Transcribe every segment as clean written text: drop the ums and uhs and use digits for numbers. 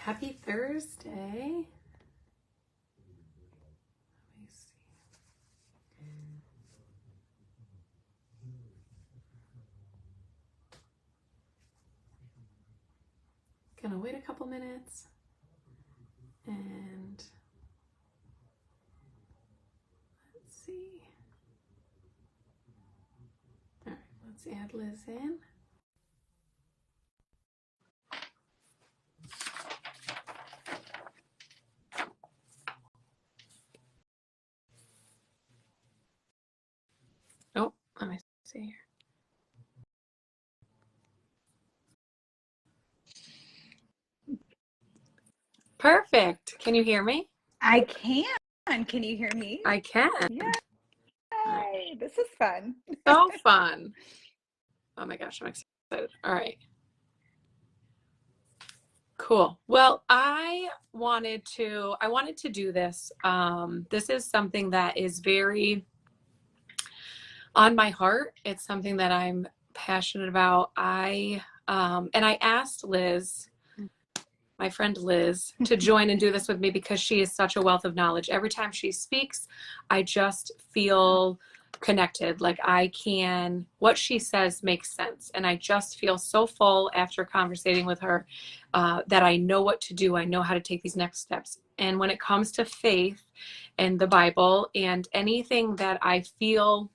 Happy Thursday. Let me see. Gonna wait a couple minutes and let's see. All right, let's add Liz in. Oh, let me see here. Perfect. Can you hear me? I can. Can you hear me? I can. Yay! This is fun. So fun. Oh my gosh, I'm excited. All right. Cool. Well, I wanted to do this. This is something that is very on my heart. It's something that I'm passionate about. And I asked Liz, my friend Liz, to join and do this with me because she is such a wealth of knowledge. Every time she speaks, I just feel connected. Like what she says makes sense. And I just feel so full after conversating with her that I know what to do. I know how to take these next steps. And when it comes to faith and the Bible and anything that I feel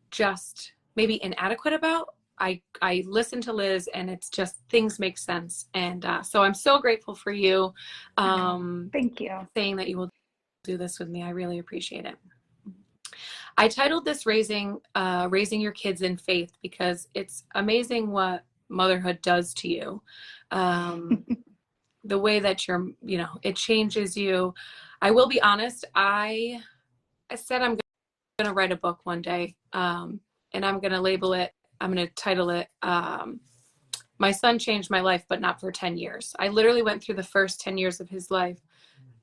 just maybe inadequate about, I listen to Liz and it's just things make sense. And so I'm so grateful for you. Thank you. Saying that you will do this with me. I really appreciate it. I titled this Raising Your Kids in Faith because it's amazing what motherhood does to you. The way that it changes you. I will be honest. I said I'm going to write a book one day, and I'm going to title it, My Son Changed My Life, but Not for 10 Years. I literally went through the first 10 years of his life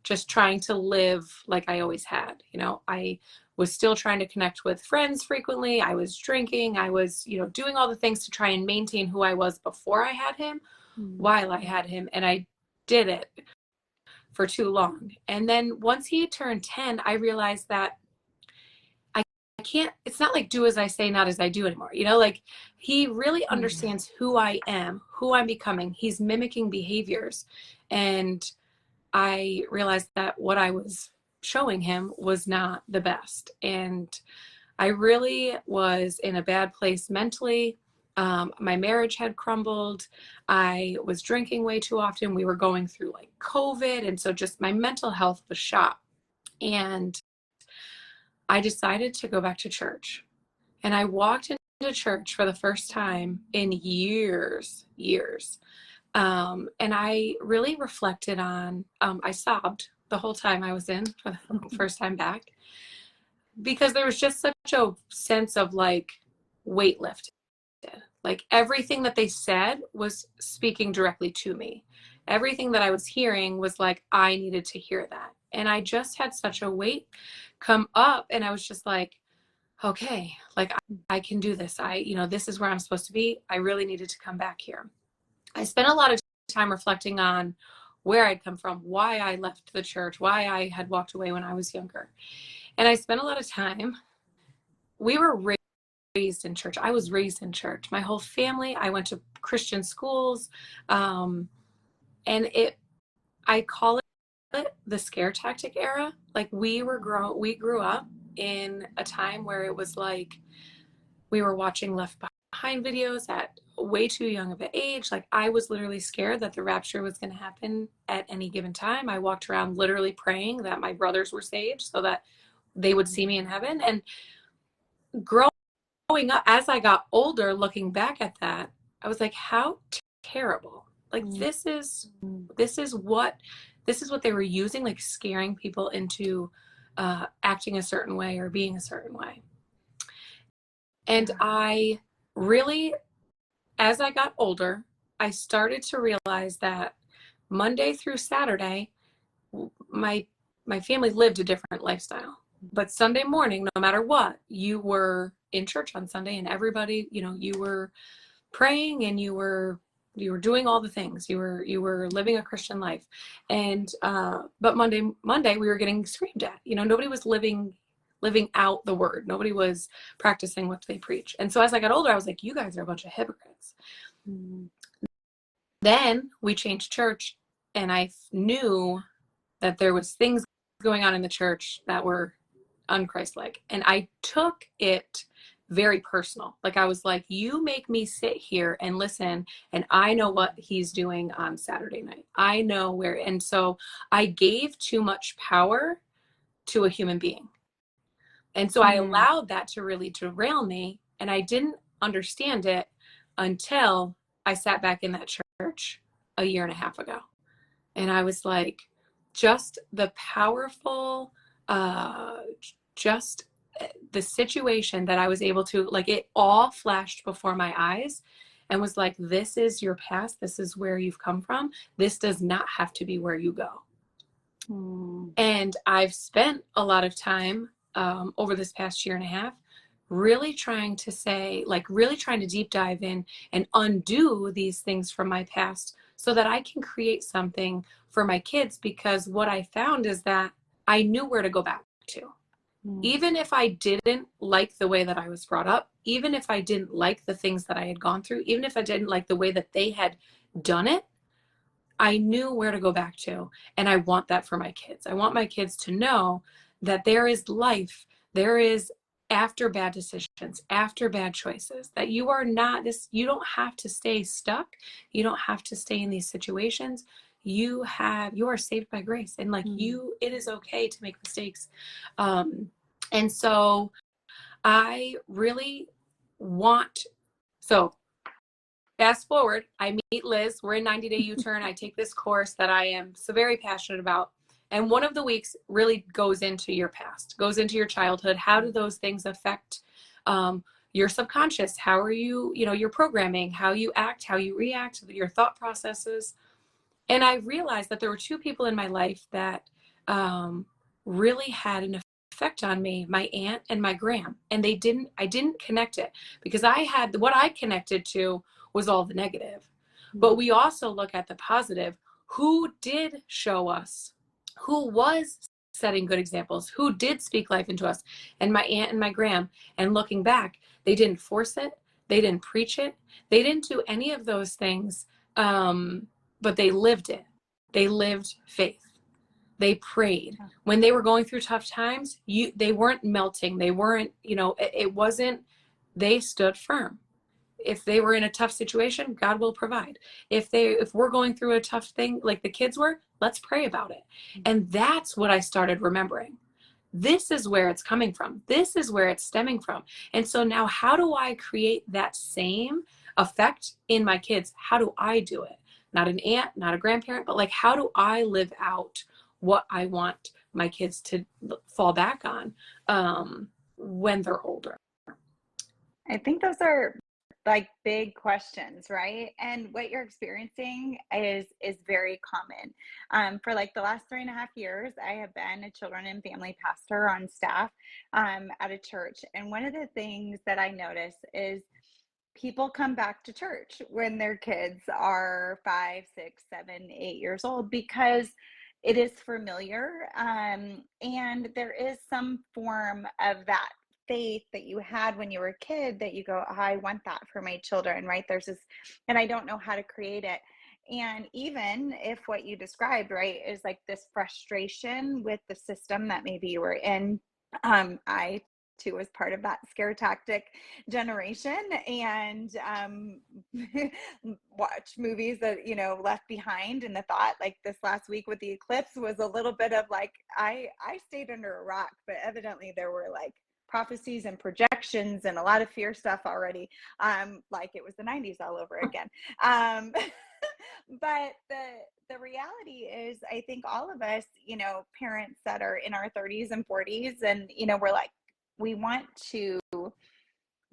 just trying to live like I always had. I was still trying to connect with friends frequently. I was drinking. I was, doing all the things to try and maintain who I was before I had him, while I had him. And I did it for too long. And then once he turned 10, I realized that I can't, it's not like do as I say, not as I do anymore. Like he really understands who I am, who I'm becoming. He's mimicking behaviors. And I realized that what I was showing him was not the best. And I really was in a bad place mentally. My marriage had crumbled. I was drinking way too often. We were going through like COVID. And so just my mental health was shot. And I decided to go back to church. And I walked into church for the first time in years. And I really reflected on, I sobbed the whole time I was in for the first time back, because there was just such a sense of like weight lifted. Like everything that they said was speaking directly to me. Everything that I was hearing was like, I needed to hear that. And I just had such a weight come up, and I was just like, okay, like I can do this. This is where I'm supposed to be. I really needed to come back here. I spent a lot of time reflecting on where I'd come from, why I left the church, why I had walked away when I was younger. And I spent a lot of time, we were raised in church. I was raised in church. My whole family, I went to Christian schools. And I call it the scare tactic era. Like we grew up in a time where it was like we were watching Left Behind videos at way too young of an age. Like I was literally scared that the rapture was going to happen at any given time. I walked around literally praying that my brothers were saved so that they would see me in heaven. And growing up, as I got older, looking back at that, I was like, how terrible. Like this is what they were using, like scaring people into acting a certain way or being a certain way. And I really, as I got older, I started to realize that Monday through Saturday, my family lived a different lifestyle. But Sunday morning, no matter what, you were in church on Sunday, and everybody, you were praying and you were You were doing all the things. You were living a Christian life. And but Monday we were getting screamed at. Nobody was living out the word. Nobody was practicing what they preach. And so as I got older, I was like, you guys are a bunch of hypocrites. Then we changed church, and I knew that there was things going on in the church that were unchristlike. And I took it very personal. Like, I was like, you make me sit here and listen, and I know what he's doing on Saturday night. I know where. And so I gave too much power to a human being. And so I allowed that to really derail me. And I didn't understand it until I sat back in that church a year and a half ago. And I was like, just the powerful, just the situation that I was able to, like, it all flashed before my eyes and was like, this is your past. This is where you've come from. This does not have to be where you go. And I've spent a lot of time over this past year and a half really trying to deep dive in and undo these things from my past so that I can create something for my kids. Because what I found is that I knew where to go back to. Even if I didn't like the way that I was brought up, even if I didn't like the things that I had gone through, even if I didn't like the way that they had done it, I knew where to go back to. And I want that for my kids. I want my kids to know that there is life. There is after bad decisions, after bad choices, that you are not this, you don't have to stay stuck. You don't have to stay in these situations. You are saved by grace. And it is okay to make mistakes. And so I really fast forward, I meet Liz. We're in 90 Day U-Turn. I take this course that I am so very passionate about. And one of the weeks really goes into your past, goes into your childhood. How do those things affect your subconscious? How are your programming, how you act, how you react, your thought processes. And I realized that there were two people in my life that really had an effect on me, my aunt and my gram. And I didn't connect it because what I connected to was all the negative. But we also look at the positive. Who did show us? Who was setting good examples? Who did speak life into us? And my aunt and my gram. And looking back, they didn't force it. They didn't preach it. They didn't do any of those things. But they lived it. They lived faith. They prayed. When they were going through tough times, they weren't melting. They weren't, it wasn't, they stood firm. If they were in a tough situation, God will provide. If we're going through a tough thing like the kids were, let's pray about it. And that's what I started remembering. This is where it's coming from. This is where it's stemming from. And so now, how do I create that same effect in my kids? How do I do it? Not an aunt, not a grandparent, but how do I live out what I want my kids to fall back on when they're older? I think those are big questions, right? And what you're experiencing is very common. For the last 3.5 years, I have been a children and family pastor on staff at a church. And one of the things that I notice is people come back to church when their kids are 5, 6, 7, 8 years old because it is familiar. And there is some form of that faith that you had when you were a kid that you go, oh, I want that for my children, right? There's this, and I don't know how to create it. And even if what you described, right, is this frustration with the system that maybe you were in, I too was part of that scare tactic generation and watch movies that, left behind. And the thought this last week with the eclipse was a little bit of I stayed under a rock, but evidently there were prophecies and projections and a lot of fear stuff already. It was the 90s all over again. But the reality is, I think all of us, parents that are in our 30s and 40s and, we're we want to,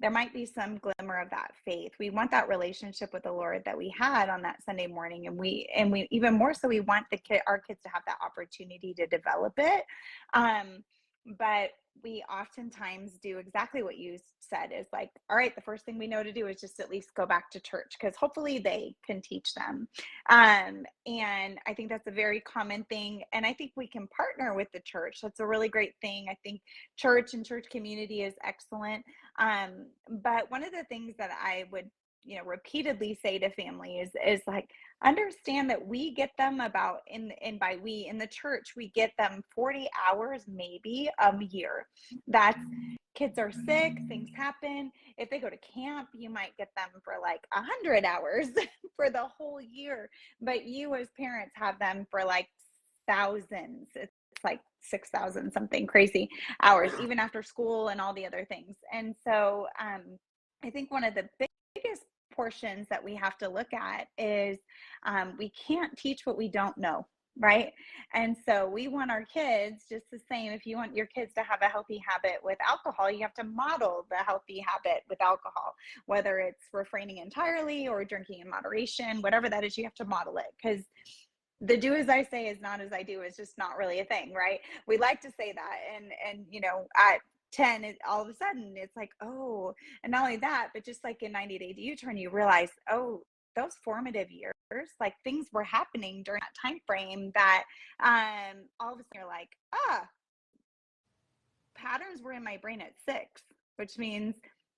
there might be some glimmer of that faith. We want that relationship with the Lord that we had on that Sunday morning. And we even more so, we want our kids to have that opportunity to develop it. But we oftentimes do exactly what you said, is like, all right, the first thing we know to do is just at least go back to church, because hopefully they can teach them. And I think that's a very common thing. And I think we can partner with the church. That's a really great thing. I think church and church community is excellent. But one of the things that I would, repeatedly say to families is like, understand that we get them about, and by we, in the church, we get them 40 hours maybe a year. That's, kids are sick, things happen. If they go to camp, you might get them for like 100 hours for the whole year, but you as parents have them for like thousands. It's like 6,000 something crazy hours, even after school and all the other things. And so I think one of the biggest portions that we have to look at is we can't teach what we don't know, right? And so we want our kids just the same. If you want your kids to have a healthy habit with alcohol, you have to model the healthy habit with alcohol, whether it's refraining entirely or drinking in moderation, whatever that is, you have to model it, because the do as I say is not as I do is just not really a thing, right? We like to say that, and at 10, all of a sudden it's like, oh, and not only that, but just like in 90-day U-turn, you realize, oh, those formative years, like things were happening during that time frame that all of a sudden you're like, patterns were in my brain at 6, which means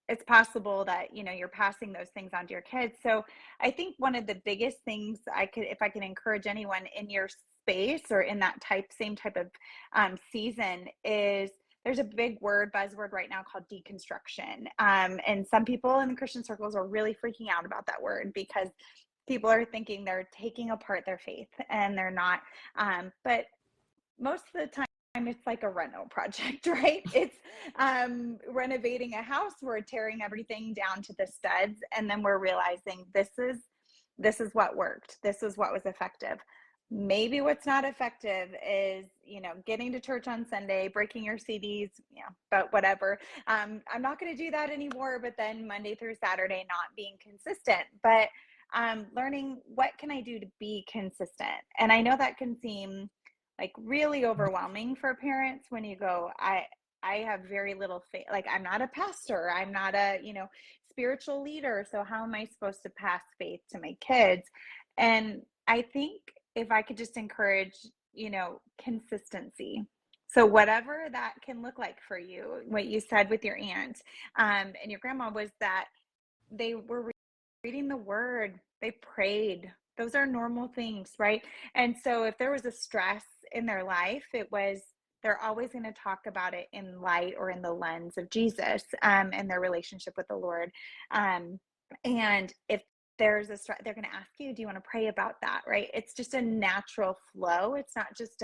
it's possible that you're passing those things on to your kids. So I think one of the biggest things if I can encourage anyone in your space or in that same type of season, is there's a big buzzword right now called deconstruction. And some people in the Christian circles are really freaking out about that word, because people are thinking they're taking apart their faith, and they're not. But most of the time, it's like a reno project, right? It's renovating a house. We're tearing everything down to the studs, and then we're realizing this is what worked. This is what was effective. Maybe what's not effective is, getting to church on Sunday, breaking your CDs, but whatever. I'm not going to do that anymore. But then Monday through Saturday, not being consistent, but learning, what can I do to be consistent? And I know that can seem like really overwhelming for parents when you go, I have very little faith. Like, I'm not a pastor. I'm not a, spiritual leader. So how am I supposed to pass faith to my kids? And I think if I could just encourage, consistency. So whatever that can look like for you, what you said with your aunt and your grandma, was that they were reading the word, they prayed. Those are normal things, right? And so if there was a stress in their life, they're always going to talk about it in light or in the lens of Jesus and their relationship with the Lord. And if there's a stress, they're going to ask you, do you want to pray about that, right? It's just a natural flow. It's not just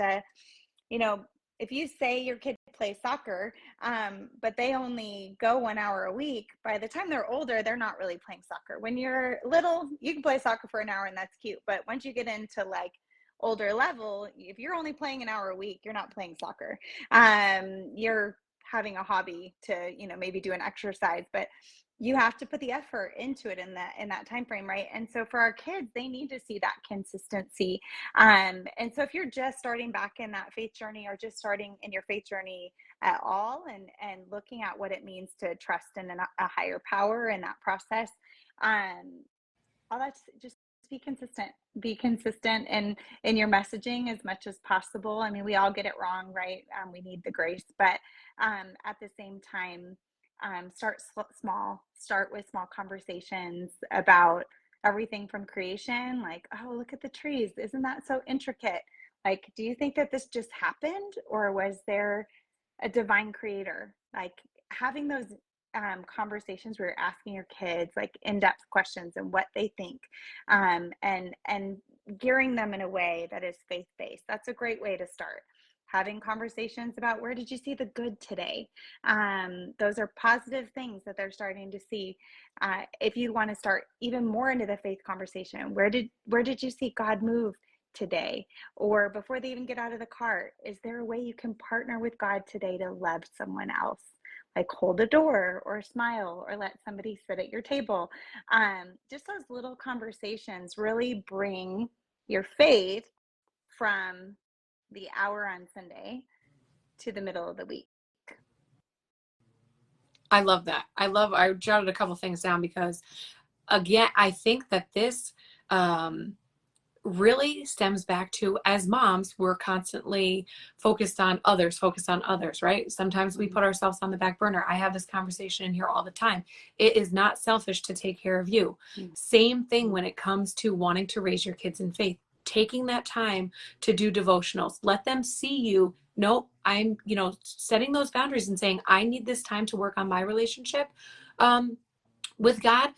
if you say your kid plays soccer, but they only go 1 hour a week, by the time they're older, they're not really playing soccer. When you're little, you can play soccer for an hour and that's cute. But once you get into like older level, if you're only playing an hour a week, you're not playing soccer. You're having a hobby to, maybe do an exercise, but you have to put the effort into it in that time frame, right? And so for our kids, they need to see that consistency. And so if you're just starting back in that faith journey, or just starting in your faith journey at all, and looking at what it means to trust in a higher power in that process, all that's just be consistent in your messaging as much as possible. I mean, we all get it wrong, right? We need the grace, but at the same time, start small. Start with small conversations about everything from creation, like, oh, look at the trees, isn't that so intricate? Like, do you think that this just happened, or was there a divine creator? Like, having those conversations where you're asking your kids like in-depth questions and what they think, and gearing them in a way that is faith-based. That's a great way to start. Having conversations about, where did you see the good today? Those are positive things that they're starting to see. If you want to start even more into the faith conversation, where did you see God move today? Or before they even get out of the car, is there a way you can partner with God today to love someone else? Like hold a door, or smile, or let somebody sit at your table. Just those little conversations really bring your faith from the hour on Sunday to the middle of the week. I love that. I jotted a couple things down because, again, I think that this really stems back to, as moms, we're constantly focused on others, right? Sometimes we put ourselves on the back burner. I have this conversation in here all the time. It is not selfish to take care of you. Same thing when it comes to wanting to raise your kids in faith. Taking that time to do devotionals, let them see you. Nope, I'm, setting those boundaries and saying, I need this time to work on my relationship with God,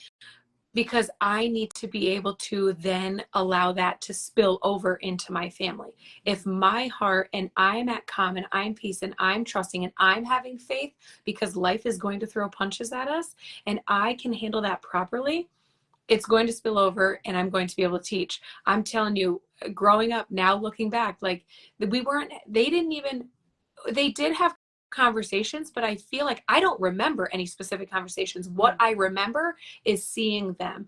because I need to be able to then allow that to spill over into my family. If my heart and I'm at calm and I'm peace and I'm trusting and I'm having faith, because life is going to throw punches at us, and I can handle that properly, it's going to spill over and I'm going to be able to teach. I'm telling you, growing up, now looking back, like they did have conversations, but I feel like I don't remember any specific conversations. What I remember is seeing them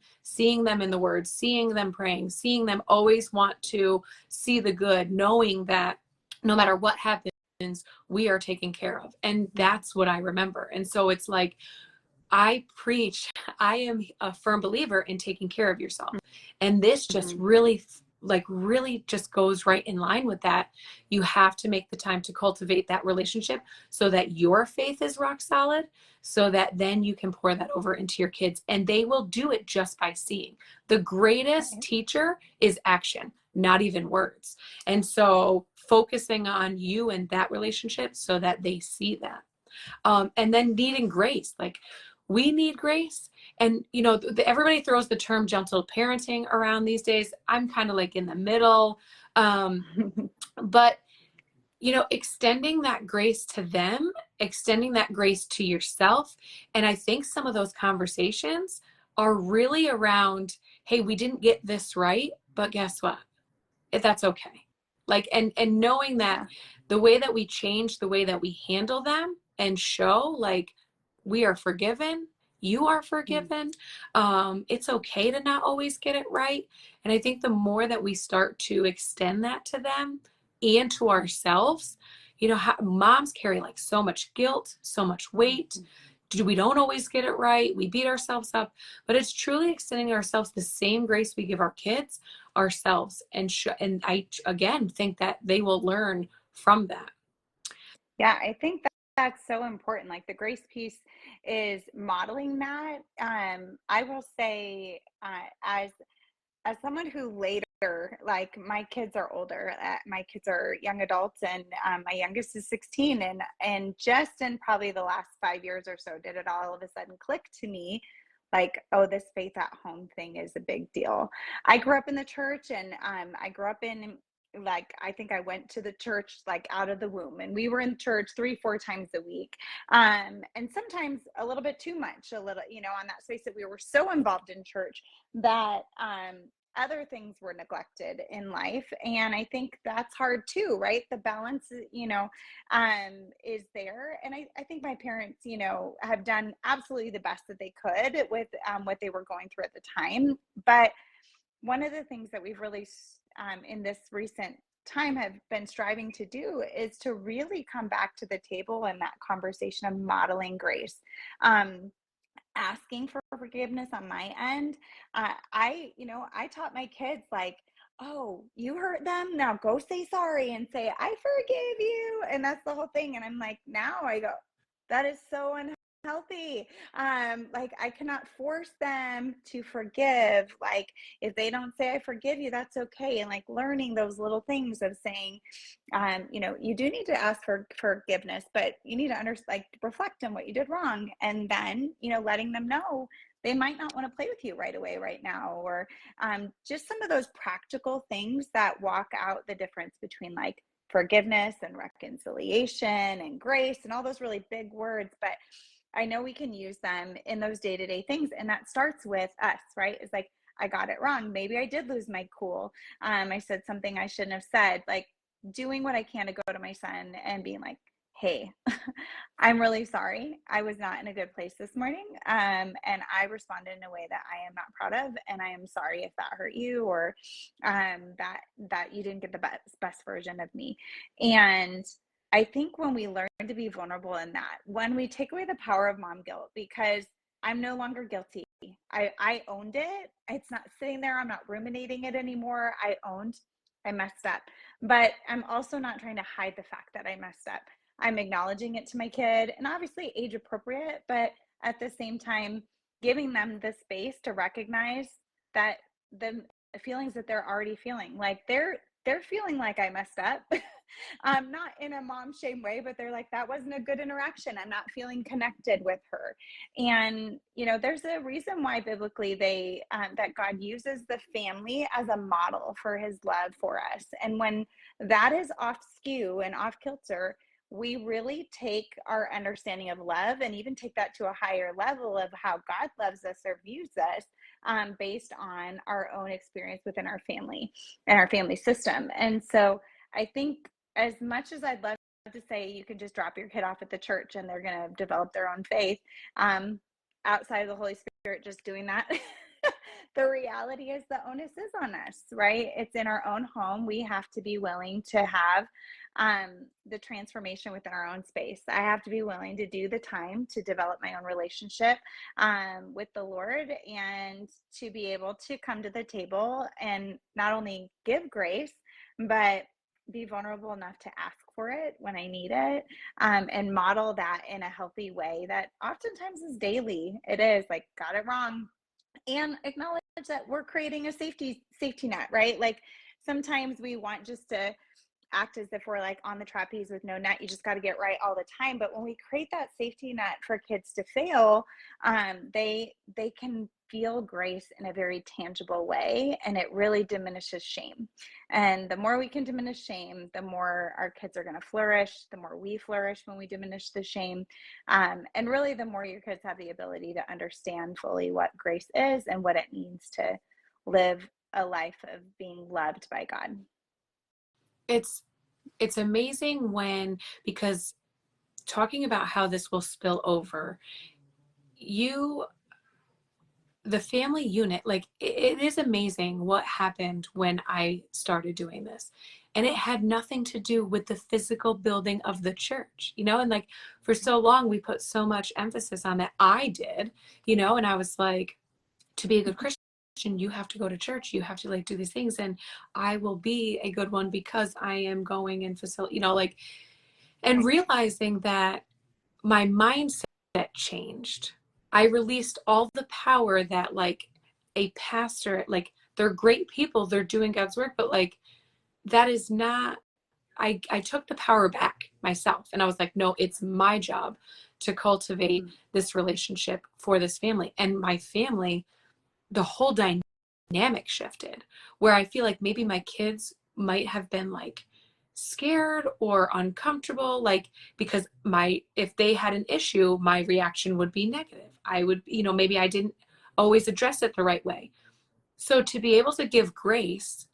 in the Word, seeing them praying, seeing them always want to see the good, knowing that no matter what happens, we are taken care of. And that's what I remember. And so it's like, I am a firm believer in taking care of yourself. And this just really just goes right in line with that. You have to make the time to cultivate that relationship so that your faith is rock solid, so that then you can pour that over into your kids, and they will do it just by seeing. The greatest teacher is action, not even words. And so focusing on you and that relationship so that they see that. And then needing grace. Like, we need grace. And, everybody throws the term gentle parenting around these days. I'm kind of like in the middle. But, extending that grace to them, extending that grace to yourself. And I think some of those conversations are really around, hey, we didn't get this right, but guess what? That's okay. Like, and knowing that the way that we change, the way that we handle them and show, like, we are forgiven, you are forgiven. It's okay to not always get it right. And I think the more that we start to extend that to them and to ourselves, moms carry like so much guilt, so much weight. We don't always get it right. We beat ourselves up, but it's truly extending ourselves the same grace we give our kids, ourselves. And I, again, think that they will learn from that. Yeah, I think that's so important. Like, the grace piece is modeling that. I will say, as someone who later, like, my kids are older, my kids are young adults, and my youngest is 16, and just in probably the last 5 years or so did it all of a sudden click to me, like, oh, this faith at home thing is a big deal. I grew up in the church, and I grew up in, like, I think I went to the church like out of the womb, and we were in church 3-4 times a week, and sometimes a little bit too much, a little, on that space, that we were so involved in church that other things were neglected in life. And I think that's hard too, right? The balance, is there. And I think my parents, have done absolutely the best that they could with what they were going through at the time. But one of the things that we've really, in this recent time, have been striving to do is to really come back to the table and that conversation of modeling grace. Asking for forgiveness on my end. I taught my kids, like, oh, you hurt them, now go say sorry and say, I forgive you. And that's the whole thing. And I'm like, now I go, that is so unhealthy. Like, I cannot force them to forgive. Like, if they don't say I forgive you, that's okay. And like, learning those little things of saying, you do need to ask for forgiveness, but you need to reflect on what you did wrong. And then, letting them know they might not want to play with you right away, right now, or just some of those practical things that walk out the difference between like forgiveness and reconciliation and grace and all those really big words. But I know we can use them in those day-to-day things. And that starts with us, right? It's like, I got it wrong. Maybe I did lose my cool. I said something I shouldn't have said. Like, doing what I can to go to my son and being like, hey, I'm really sorry. I was not in a good place this morning. And I responded in a way that I am not proud of. And I am sorry if that hurt you, or that you didn't get the best version of me. And I think when we learn to be vulnerable in that, when we take away the power of mom guilt, because I'm no longer guilty. I owned it. It's not sitting there. I'm not ruminating it anymore. I messed up. But I'm also not trying to hide the fact that I messed up. I'm acknowledging it to my kid, and obviously age appropriate, but at the same time, giving them the space to recognize that the feelings that they're already feeling, like they're feeling like I messed up. Not in a mom shame way, but they're like, that wasn't a good interaction. I'm not feeling connected with her. And, there's a reason why biblically that God uses the family as a model for his love for us. And when that is off skew and off kilter, we really take our understanding of love and even take that to a higher level of how God loves us or views us, based on our own experience within our family and our family system. And so I think, as much as I'd love to say you can just drop your kid off at the church and they're going to develop their own faith, outside of the Holy Spirit just doing that, the reality is the onus is on us, right? It's in our own home. We have to be willing to have the transformation within our own space. I have to be willing to do the time to develop my own relationship with the Lord, and to be able to come to the table and not only give grace, but be vulnerable enough to ask for it when I need it, and model that in a healthy way that oftentimes is daily. It is like, got it wrong, and acknowledge that we're creating a safety net, right? Like sometimes we want just to act as if we're like on the trapeze with no net. You just got to get right all the time. But when we create that safety net for kids to fail, they can feel grace in a very tangible way, and it really diminishes shame. And the more we can diminish shame, the more our kids are going to flourish, the more we flourish when we diminish the shame, and really the more your kids have the ability to understand fully what grace is and what it means to live a life of being loved by God. It's amazing because talking about how this will spill over, the family unit, like it is amazing what happened when I started doing this. And it had nothing to do with the physical building of the church, and like for so long we put so much emphasis on that. I did, and I was like, to be a good Christian, you have to go to church, you have to like do these things, and I will be a good one because I am going and facilitate, and realizing that my mindset changed. I released all the power that like a pastor, like they're great people, they're doing God's work, but like that is not, I took the power back myself, and I was like, no, it's my job to cultivate this relationship for this family. And my family, the whole dynamic shifted, where I feel like maybe my kids might have been like scared or uncomfortable, like because if they had an issue, my reaction would be negative. I would, maybe I didn't always address it the right way. So to be able to give grace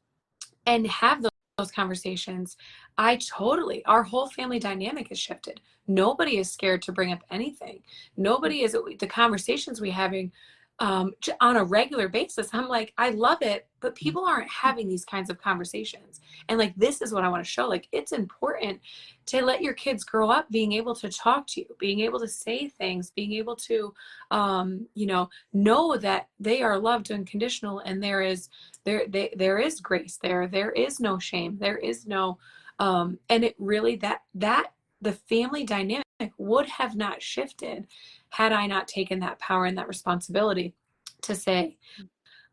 and have those conversations, our whole family dynamic has shifted. Nobody is scared to bring up anything. Nobody is, the conversations we having on a regular basis. I'm like, I love it, but people aren't having these kinds of conversations. And like, this is what I want to show. Like, it's important to let your kids grow up being able to talk to you, being able to say things, being able to, know that they are loved unconditional, and there is grace there. There is no shame. There is no, and it really, that the family dynamic would have not shifted had I not taken that power and that responsibility to say,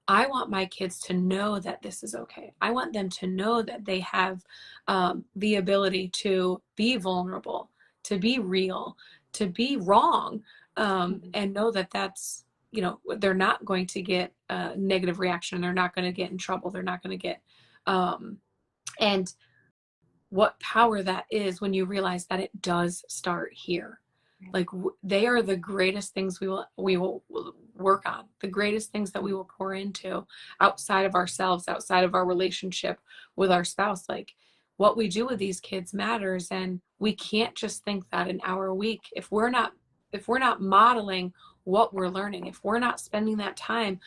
I want my kids to know that this is okay. I want them to know that they have the ability to be vulnerable, to be real, to be wrong, and know that that's, they're not going to get a negative reaction. They're not going to get in trouble. They're not going to get, and what power that is when you realize that it does start here. Like they are the greatest things we will work on, the greatest things that we will pour into outside of ourselves, outside of our relationship with our spouse. Like what we do with these kids matters, and we can't just think that an hour a week if we're not modeling what we're learning, if we're not spending that time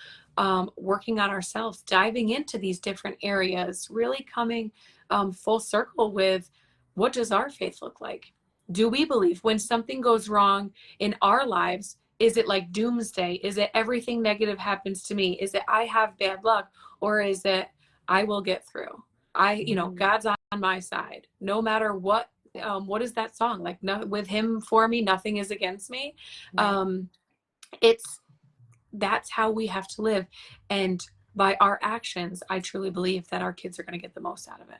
working on ourselves, diving into these different areas, really coming full circle with what does our faith look like? Do we believe when something goes wrong in our lives, is it like doomsday? Is it everything negative happens to me? Is it I have bad luck? Or is it I will get through? God's on my side. No matter what is that song? Like, no, with him for me, nothing is against me. It's that's how we have to live. And by our actions, I truly believe that our kids are going to get the most out of it.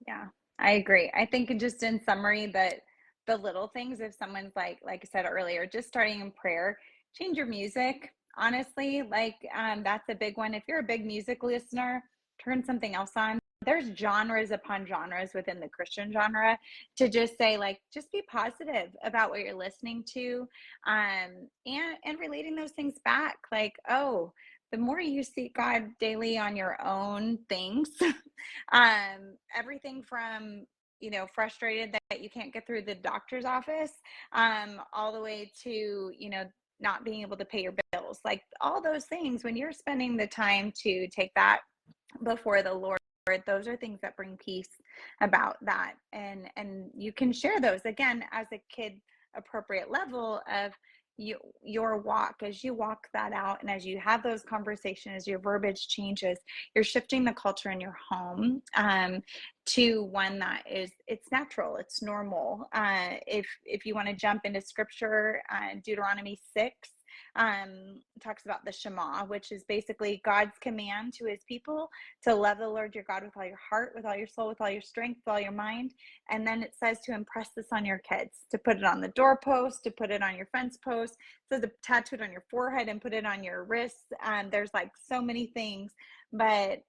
Yeah, I agree. I think just in summary that the little things, if someone's like I said earlier, just starting in prayer, change your music. Honestly, that's a big one. If you're a big music listener, turn something else on. There's genres upon genres within the Christian genre to just say, like, just be positive about what you're listening to, and relating those things back. Like, oh, the more you seek God daily on your own things, everything from frustrated that you can't get through the doctor's office, all the way to not being able to pay your bills, like all those things. When you're spending the time to take that before the Lord, those are things that bring peace about that, and you can share those again as a kid appropriate level of your walk. As you walk that out and as you have those conversations, as your verbiage changes, you're shifting the culture in your home, to one that is, it's natural, it's normal. If you want to jump into scripture, Deuteronomy 6 talks about the Shema, which is basically God's command to his people to love the Lord your God with all your heart, with all your soul, with all your strength, with all your mind. And then it says to impress this on your kids, to put it on the doorpost, to put it on your fence post, so to tattoo it on your forehead and put it on your wrists. There's like so many things, but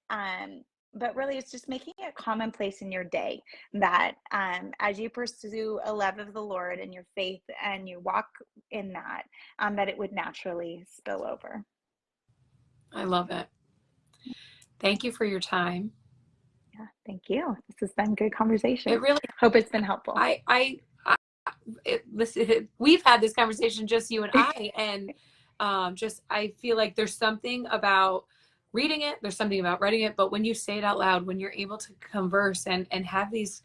really it's just making it commonplace in your day that, as you pursue a love of the Lord and your faith and you walk in that, that it would naturally spill over. I love it. Thank you for your time. Yeah, thank you. This has been good conversation. It really, hope it's been helpful. We've had this conversation, just you and I, and I feel like there's something about reading it, there's something about writing it, but when you say it out loud, when you're able to converse and have these,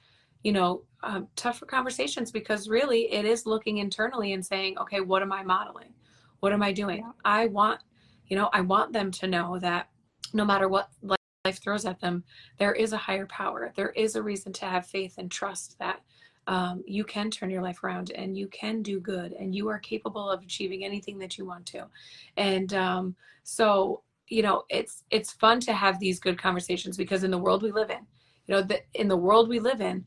tougher conversations, because really it is looking internally and saying, okay, what am I modeling? What am I doing? Yeah. I want them to know that no matter what life throws at them, there is a higher power. There is a reason to have faith and trust that you can turn your life around and you can do good and you are capable of achieving anything that you want to. And so, it's fun to have these good conversations, because in the world we live in,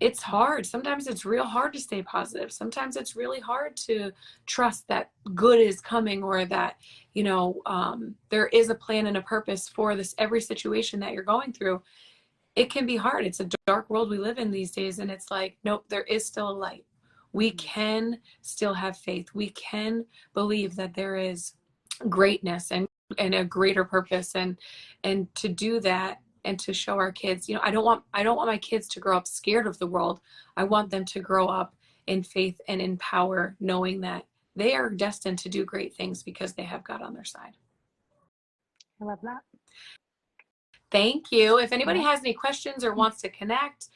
it's hard. Sometimes it's real hard to stay positive. Sometimes it's really hard to trust that good is coming, or that, there is a plan and a purpose for this, every situation that you're going through. It can be hard. It's a dark world we live in these days. And it's like, nope, there is still a light. We can still have faith. We can believe that there is greatness and a greater purpose, and to do that and to show our kids, I don't want my kids to grow up scared of the world. I want them to grow up in faith and in power, knowing that they are destined to do great things because they have God on their side. I love that. Thank you. If anybody has any questions or wants to connect,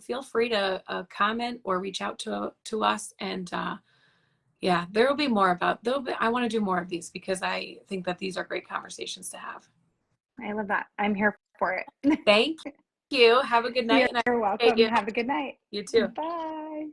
feel free to comment or reach out to us. And there will be more I want to do more of these, because I think that these are great conversations to have. I love that. I'm here for it. Thank you. Have a good night. You're welcome. Have a good night. You too. Bye.